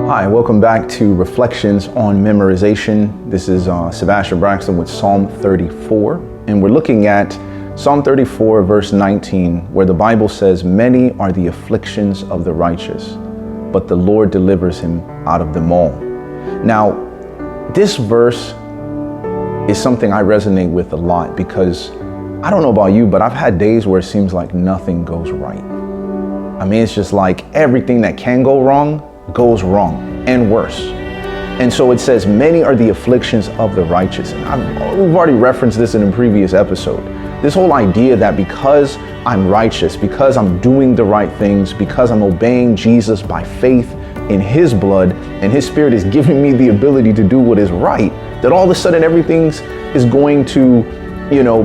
Hi, welcome back to Reflections on Memorization. This is Sebastien Braxton with Psalm 34, and we're looking at Psalm 34, verse 19, where the Bible says, "Many are the afflictions of the righteous, but the Lord delivers him out of them all." Now, this verse is something I resonate with a lot because I don't know about you, but I've had days where it seems like nothing goes right. I mean, it's just like everything that can go wrong goes wrong and worse. And so it says, many are the afflictions of the righteous. And we've already referenced this in a previous episode. This whole idea that because I'm righteous, because I'm doing the right things, because I'm obeying Jesus by faith in his blood, and his spirit is giving me the ability to do what is right, that all of a sudden everything is going to,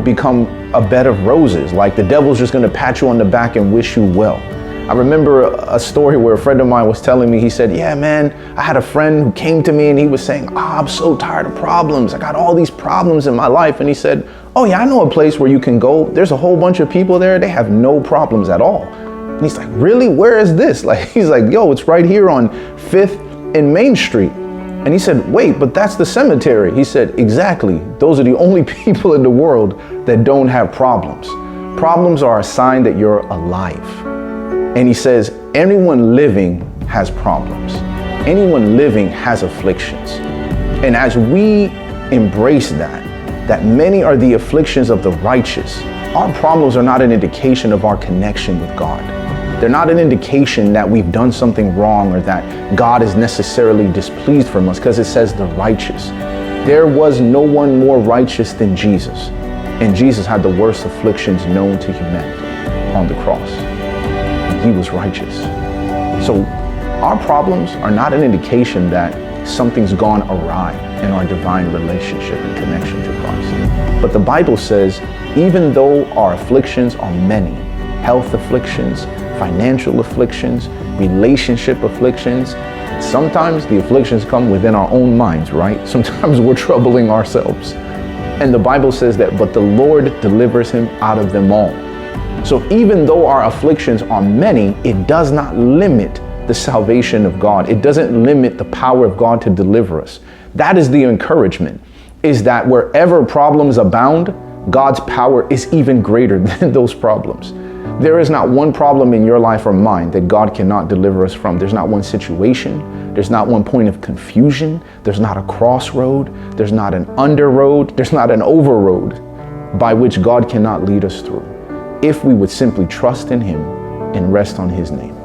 become a bed of roses. Like the devil's just going to pat you on the back and wish you well. I remember a story where a friend of mine was telling me, he said, "Yeah, man, I had a friend who came to me and he was saying, I'm so tired of problems. I got all these problems in my life." And he said, "Oh yeah, I know a place where you can go. There's a whole bunch of people there. They have no problems at all." And he's like, "Really? Where is this?" He's like, "Yo, it's right here on 5th and Main Street." And he said, "Wait, but that's the cemetery." He said, "Exactly. Those are the only people in the world that don't have problems. Problems are a sign that you're alive." And he says, anyone living has problems. Anyone living has afflictions. And as we embrace that many are the afflictions of the righteous, our problems are not an indication of our connection with God. They're not an indication that we've done something wrong or that God is necessarily displeased from us, because it says the righteous. There was no one more righteous than Jesus. And Jesus had the worst afflictions known to humanity on the cross. He was righteous. So our problems are not an indication that something's gone awry in our divine relationship and connection to Christ. But the Bible says, even though our afflictions are many, health afflictions, financial afflictions, relationship afflictions, sometimes the afflictions come within our own minds, right? Sometimes we're troubling ourselves. And the Bible says that, but the Lord delivers him out of them all. So even though our afflictions are many, it does not limit the salvation of God. It doesn't limit the power of God to deliver us. That is the encouragement, is that wherever problems abound, God's power is even greater than those problems. There is not one problem in your life or mine that God cannot deliver us from. There's not one situation. There's not one point of confusion. There's not a crossroad. There's not an under road. There's not an over road by which God cannot lead us through, if we would simply trust in him and rest on his name.